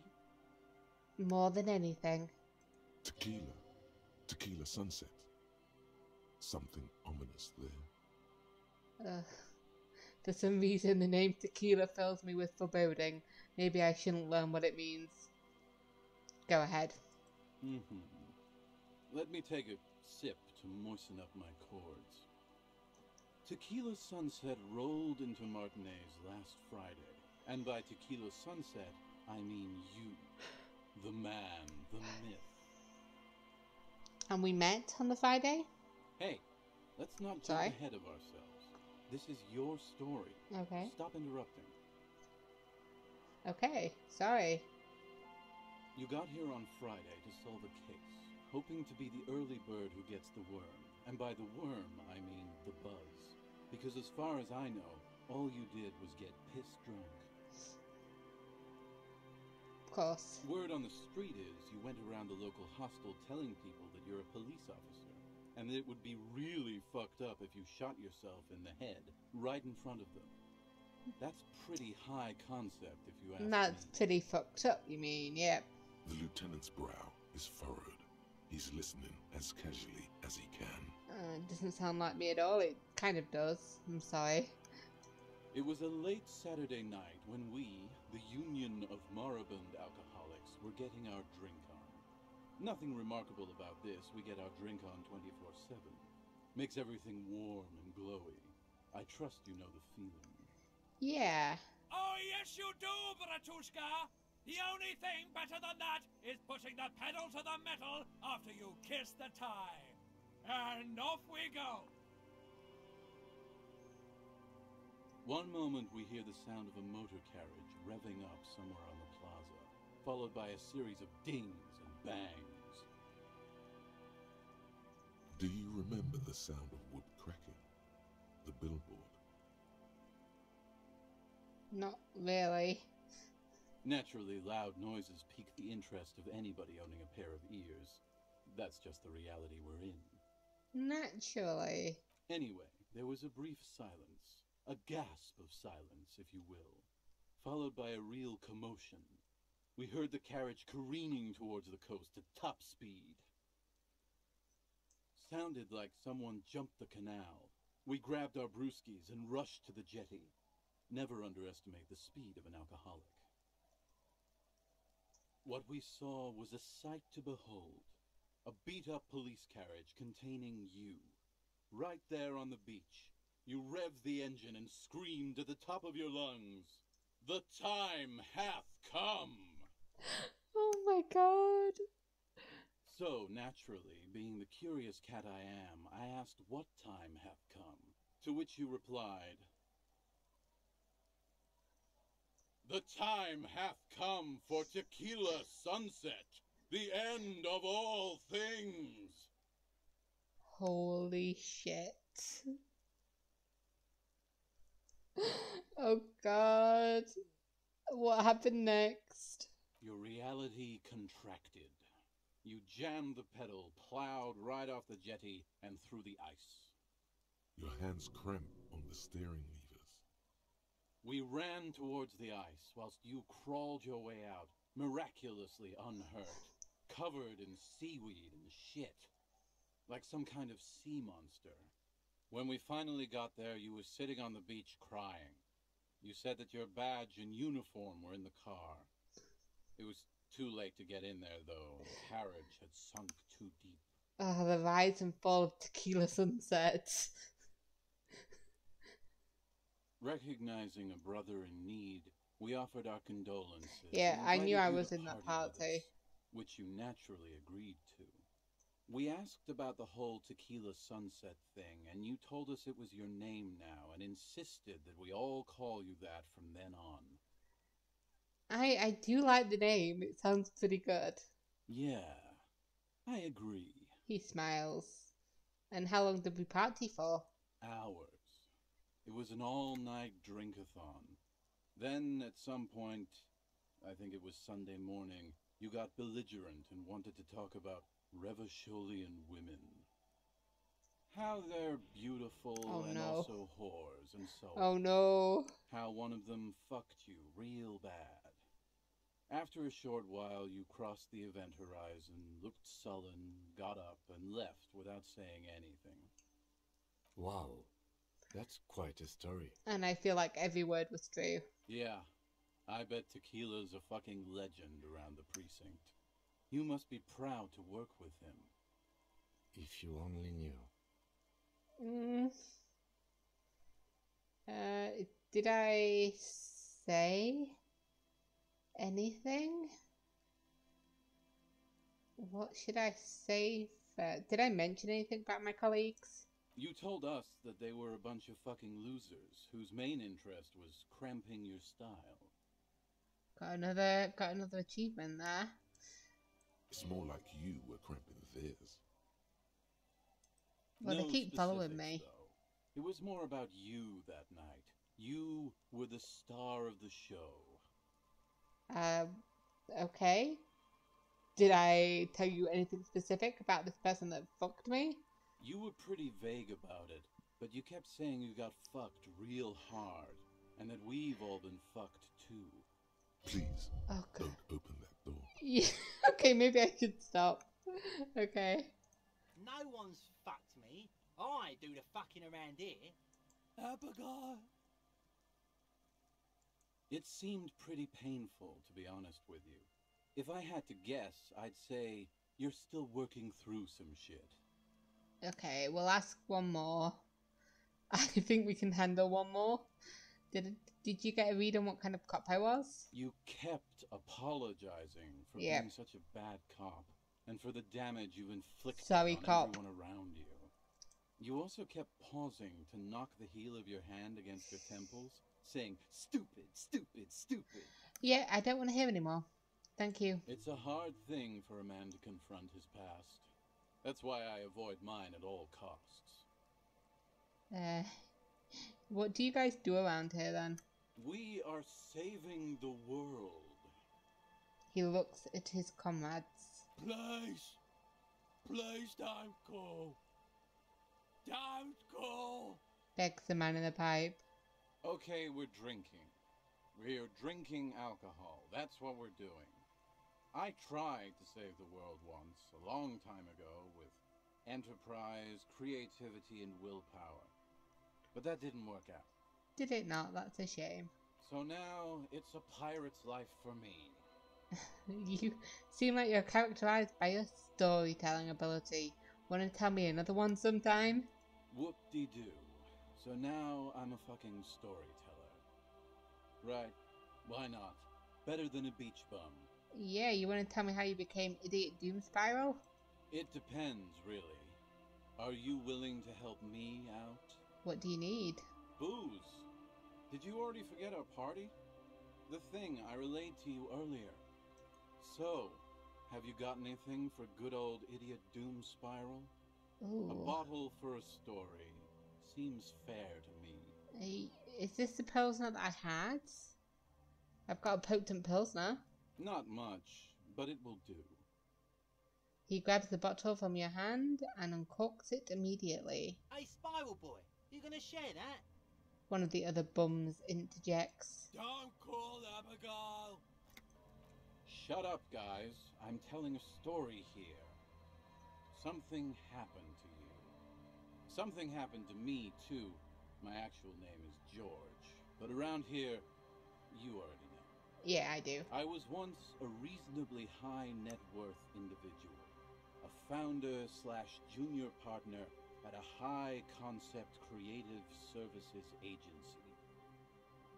More than anything. Tequila Sunset. Something ominous there. For some reason, the name Tequila fills me with foreboding. Maybe I shouldn't learn what it means. Go ahead. Let me take a sip to moisten up my cords. Tequila Sunset rolled into Martinez last Friday. And by Tequila Sunset, I mean you. The man, the myth. And we met on the Friday? Hey, let's not jump ahead of ourselves. This is your story. Okay. Stop interrupting. Okay, sorry. You got here on Friday to solve a case, hoping to be the early bird who gets the worm. And by the worm, I mean the buzz. Because as far as I know, all you did was get pissed drunk. Of course. Word on the street is you went around the local hostel telling people that you're a police officer. And that it would be really fucked up if you shot yourself in the head, right in front of them. That's pretty high concept, if you ask me. That's pretty fucked up, you mean, yep. The lieutenant's brow is furrowed. He's listening as casually as he can. It doesn't sound like me at all. It kind of does. I'm sorry. It was a late Saturday night when we, the Union of Moribund Alcoholics, were getting our drink on. Nothing remarkable about this. We get our drink on 24/7. Makes everything warm and glowy. I trust you know the feeling. Yeah. Oh, yes, you do, Bratushka. The only thing better than that is putting the pedal to the metal after you kiss the tie. And off we go. One moment we hear the sound of a motor carriage revving up somewhere on the plaza, followed by a series of dings and bangs. Do you remember the sound of wood cracking? The billboard? Not really. Naturally, loud noises pique the interest of anybody owning a pair of ears. That's just the reality we're in. Naturally. Anyway, there was a brief silence, a gasp of silence, if you will, followed by a real commotion. We heard the carriage careening towards the coast at top speed. Sounded like someone jumped the canal. We grabbed our brewskis and rushed to the jetty. Never underestimate the speed of an alcoholic. What we saw was a sight to behold. A beat-up police carriage containing you. Right there on the beach. You revved the engine and screamed at the top of your lungs, "The time hath come!" Oh my god. So, naturally, being the curious cat I am, I asked what time hath come, to which you replied, "The time hath come for Tequila Sunset, the end of all things." Holy shit. Oh god. What happened next? Your reality contracted. You jammed the pedal, plowed right off the jetty, and through the ice. Your hands cramp on the steering levers. We ran towards the ice, whilst you crawled your way out, miraculously unhurt, covered in seaweed and shit, like some kind of sea monster. When we finally got there, you were sitting on the beach crying. You said that your badge and uniform were in the car. It was too late to get in there, though. The carriage had sunk too deep. Oh, the rise and fall of Tequila Sunset. Recognizing a brother in need, we offered our condolences. Yeah, and I knew invited I you was to in that party with party. us, which you naturally agreed to. We asked about the whole Tequila Sunset thing, and you told us it was your name now, and insisted that we all call you that from then on. I do like the name. It sounds pretty good. Yeah, I agree. He smiles. And how long did we party for? Hours. It was an all-night drink-a-thon. Then, at some point, I think it was Sunday morning, you got belligerent and wanted to talk about Revacholian women. How they're beautiful and also whores and so on. Oh no. How one of them fucked you real bad. After a short while, you crossed the event horizon, looked sullen, got up, and left without saying anything. Wow, that's quite a story. And I feel like every word was true. Yeah, I bet Tequila's a fucking legend around the precinct. You must be proud to work with him. If you only knew. Did I say anything? What should I say first? Did I mention anything about my colleagues? You told us that they were a bunch of fucking losers whose main interest was cramping your style. Got another achievement there. It's more like you were cramping theirs. Well, No they keep following specifics, me. Though. It was more about you that night. You were the star of the show. Okay. Did I tell you anything specific about this person that fucked me? You were pretty vague about it, but you kept saying you got fucked real hard, and that we've all been fucked too. Please, Oh, God. don't open that door. Yeah. Okay, maybe I should stop. Okay. No one's fucked me. I do the fucking around here. Abigail. It seemed pretty painful, to be honest with you. If I had to guess, I'd say you're still working through some shit. Okay, we'll ask one more. I think we can handle one more. Did you get a read on what kind of cop I was? You kept apologizing for Yep. being such a bad cop, and for the damage you've inflicted Sorry, on cop. everyone around you. You also kept pausing to knock the heel of your hand against your temples, saying, "Stupid, stupid, stupid." Yeah, I don't want to hear anymore. Thank you. It's a hard thing for a man to confront his past. That's why I avoid mine at all costs. What do you guys do around here then? We are saving the world. He looks at his comrades. Please, please don't go. Don't go. Begs the man in the pipe. Okay, we're drinking. We're drinking alcohol. That's what we're doing. I tried to save the world once, a long time ago, with enterprise, creativity, and willpower. But that didn't work out. Did it not? That's a shame. So now, it's a pirate's life for me. You seem like you're characterized by your storytelling ability. Want to tell me another one sometime? Whoop-de-doo. So now I'm a fucking storyteller. Right, why not? Better than a beach bum. Yeah, you want to tell me how you became Idiot Doom Spiral? It depends, really. Are you willing to help me out? What do you need? Booze. Did you already forget our party? The thing I relayed to you earlier. So, have you got anything for good old Idiot Doom Spiral? Ooh. A bottle for a story. Seems fair to me. Is this the Pilsner that I had? I've got a potent Pilsner. Not much, but it will do. He grabs the bottle from your hand and uncorks it immediately. Hey, Spiral Boy, you gonna share that? One of the other bums interjects. Don't call Abigail. Shut up, guys. I'm telling a story here. Something happened to you. Something happened to me, too. My actual name is George. But around here, you already know. Yeah, I do. I was once a reasonably high net worth individual. A founder/junior partner at a high concept creative services agency.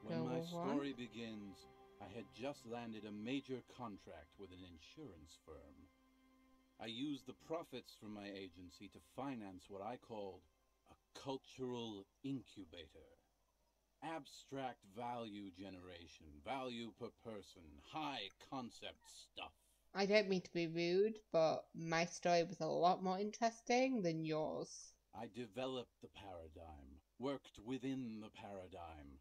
When my story begins, I had just landed a major contract with an insurance firm. I used the profits from my agency to finance what I called a cultural incubator. Abstract value generation, value per person, high concept stuff. I don't mean to be rude, but my story was a lot more interesting than yours. I developed the paradigm, worked within the paradigm,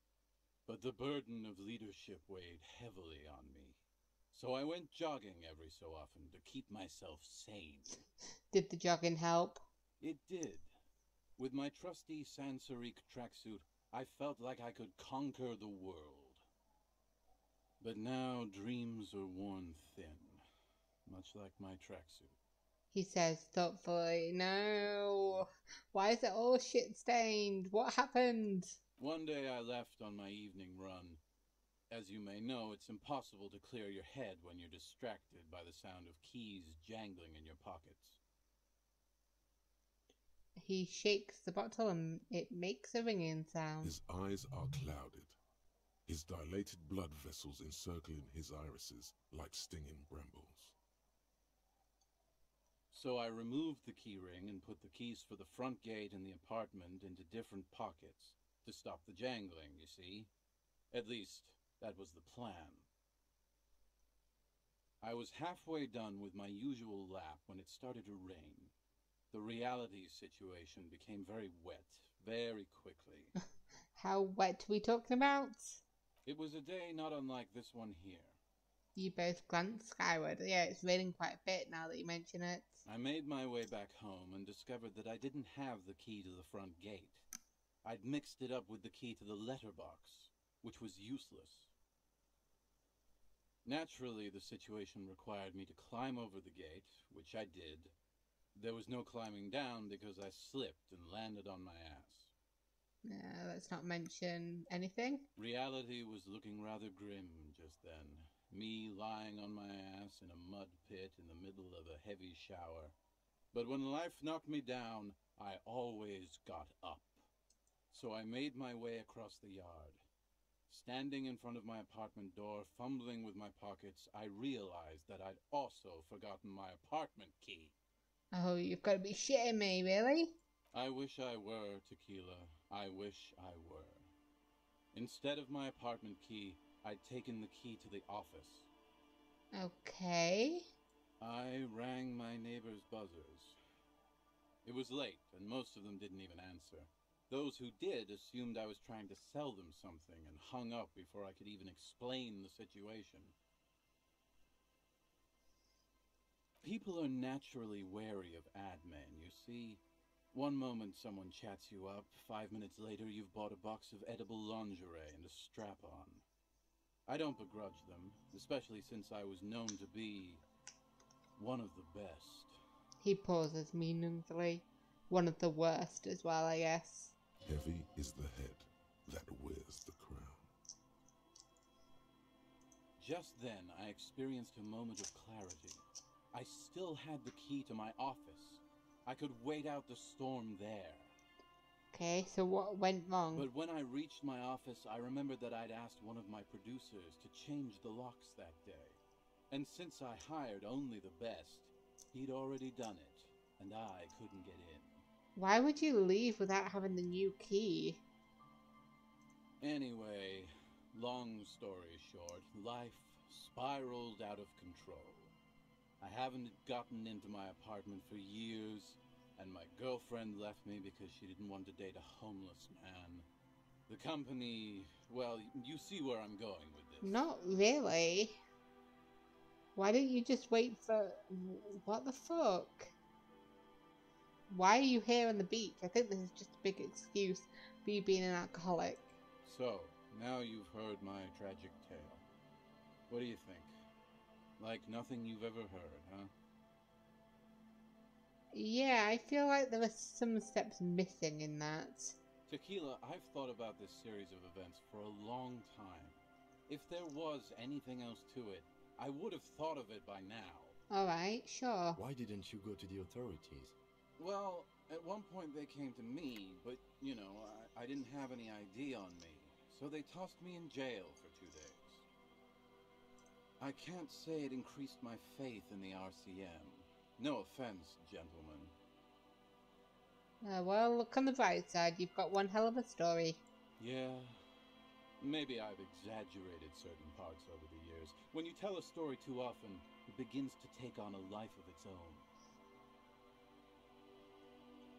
but the burden of leadership weighed heavily on me. So I went jogging every so often to keep myself sane. Did the jogging help? It did. With my trusty Sansarique tracksuit, I felt like I could conquer the world. But now dreams are worn thin, much like my tracksuit. He says thoughtfully. No. Why is it all shit stained? What happened? One day I left on my evening run. As you may know, it's impossible to clear your head when you're distracted by the sound of keys jangling in your pockets. He shakes the bottle and it makes a ringing sound. His eyes are clouded, his dilated blood vessels encircling his irises like stinging brambles. So I removed the key ring and put the keys for the front gate and the apartment into different pockets to stop the jangling, you see. At least, that was the plan. I was halfway done with my usual lap when it started to rain. The reality situation became very wet, very quickly. How wet are we talking about? It was a day not unlike this one here. You both glance skyward. Yeah, it's raining quite a bit now that you mention it. I made my way back home and discovered that I didn't have the key to the front gate. I'd mixed it up with the key to the letterbox, which was useless. Naturally, the situation required me to climb over the gate, which I did. There was no climbing down because I slipped and landed on my ass. Let's not mention anything. Reality was looking rather grim just then. Me lying on my ass in a mud pit in the middle of a heavy shower. But when life knocked me down, I always got up. So I made my way across the yard. Standing in front of my apartment door, fumbling with my pockets, I realized that I'd also forgotten my apartment key. Oh, you've got to be shitting me, really? I wish I were, Tequila. I wish I were. Instead of my apartment key, I'd taken the key to the office. Okay. I rang my neighbor's buzzers. It was late, and most of them didn't even answer. Those who did assumed I was trying to sell them something and hung up before I could even explain the situation. People are naturally wary of ad men, you see. One moment someone chats you up, 5 minutes later you've bought a box of edible lingerie and a strap-on. I don't begrudge them, especially since I was known to be one of the best. He pauses meaningfully. One of the worst as well, I guess. Heavy is the head that wears the crown. Just then, I experienced a moment of clarity. I still had the key to my office. I could wait out the storm there. Okay, so what went wrong? But when I reached my office, I remembered that I'd asked one of my producers to change the locks that day. And since I hired only the best, he'd already done it, and I couldn't get in. Why would you leave without having the new key? Anyway, long story short, life spiraled out of control. I haven't gotten into my apartment for years, and my girlfriend left me because she didn't want to date a homeless man. The company, well, you see where I'm going with this. Not really. Why don't you just wait for... What the fuck? Why are you here on the beach? I think this is just a big excuse for you being an alcoholic. So, now you've heard my tragic tale. What do you think? Like nothing you've ever heard, huh? Yeah, I feel like there are some steps missing in that. Tequila, I've thought about this series of events for a long time. If there was anything else to it, I would have thought of it by now. Alright, sure. Why didn't you go to the authorities? Well, at one point they came to me, but, you know, I didn't have any ID on me. So they tossed me in jail for 2 days. I can't say it increased my faith in the RCM. No offense, gentlemen. Well, look on the bright side. You've got one hell of a story. Yeah, maybe I've exaggerated certain parts over the years. When you tell a story too often, it begins to take on a life of its own.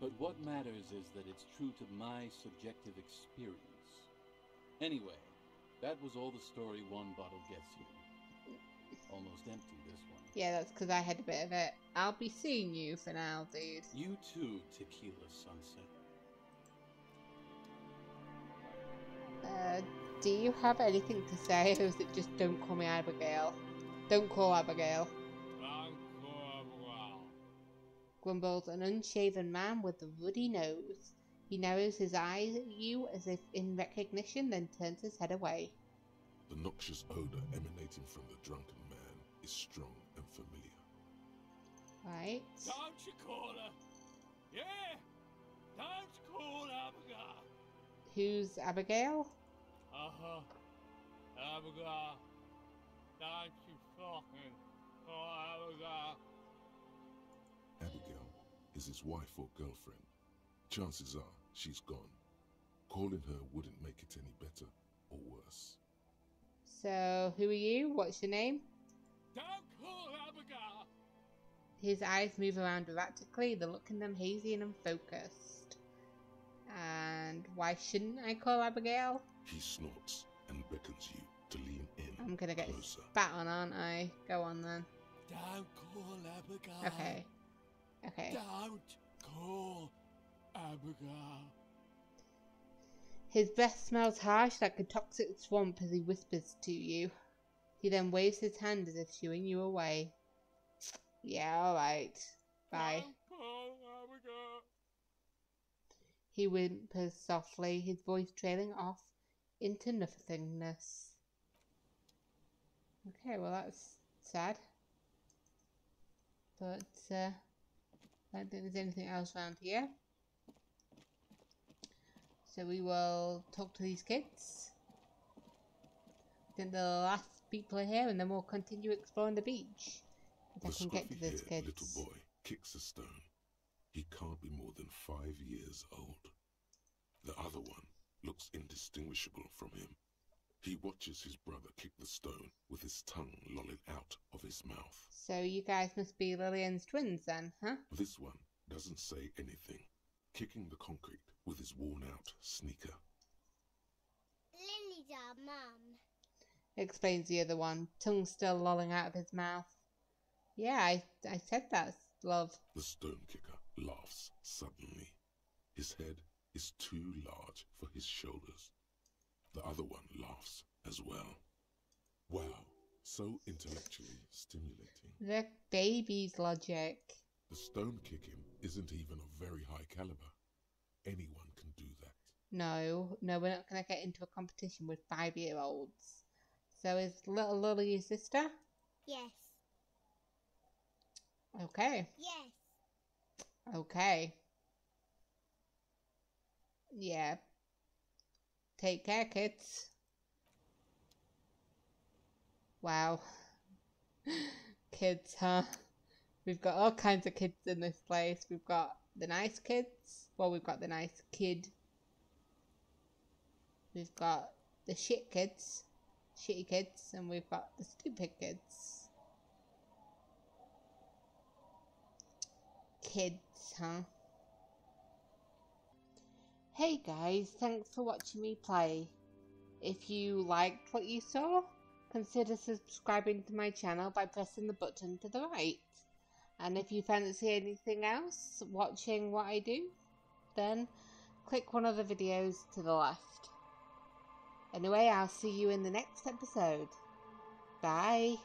But what matters is that it's true to my subjective experience. Anyway, that was all the story one bottle gets you. Almost empty, this one. Yeah, that's because I had a bit of it. I'll be seeing you for now, dude. You too, Tequila Sunset. Do you have anything to say, or is it just don't call me Abigail? Don't call Abigail. Grumbles an unshaven man with a ruddy nose. He narrows his eyes at you as if in recognition, then turns his head away. The noxious odor emanating from the drunken man is strong and familiar. Right. Don't you call her? Yeah! Don't call Abigail! Who's Abigail? Uh-huh. Abigail. Don't you fucking call Abigail. Abigail is his wife or girlfriend. Chances are she's gone. Calling her wouldn't make it any better or worse. So, who are you? What's your name? Don't call Abigail! His eyes move around erratically, the look in them hazy and unfocused. And why shouldn't I call Abigail? He snorts and beckons you to lean in. I'm gonna get closer. spat on, aren't I? Go on then. Don't call Abigail. Okay. Okay. Don't call Abigail. His breath smells harsh like a toxic swamp as he whispers to you. He then waves his hand as if shooing you away. Yeah, alright. Bye. Don't call Abigail. He whimpers softly, his voice trailing off into nothingness. Okay, well that's sad. But I don't think there's anything else around here. So we will talk to these kids. I think the last people are here, and then we'll continue exploring the beach. If I can get to this kids. Little boy kicks a stone. He can't be more than 5 years old. The other one looks indistinguishable from him. He watches his brother kick the stone with his tongue lolling out of his mouth. So you guys must be Lillian's twins then, huh? This one doesn't say anything, kicking the concrete with his worn-out sneaker. Lily's our mum, explains the other one, tongue still lolling out of his mouth. Yeah, I said that, love. The stone kicker laughs suddenly. His head is too large for his shoulders. The other one laughs as well. Wow, so intellectually stimulating. The baby's logic. The stone kicking isn't even of very high caliber. Anyone can do that. No, we're not going to get into a competition with 5-year-olds. So is little Lily your sister? yes, Okay. yes. Okay. Yeah. Take care, kids. Wow. Kids, huh? We've got all kinds of kids in this place. We've got the nice kids. Well, we've got the nice kid. We've got the shitty kids, and we've got the stupid kids. Kids, huh? Hey guys, thanks for watching me play. If you liked what you saw, consider subscribing to my channel by pressing the button to the right. And if you fancy anything else, watching what I do, then click one of the videos to the left. Anyway, I'll see you in the next episode. Bye.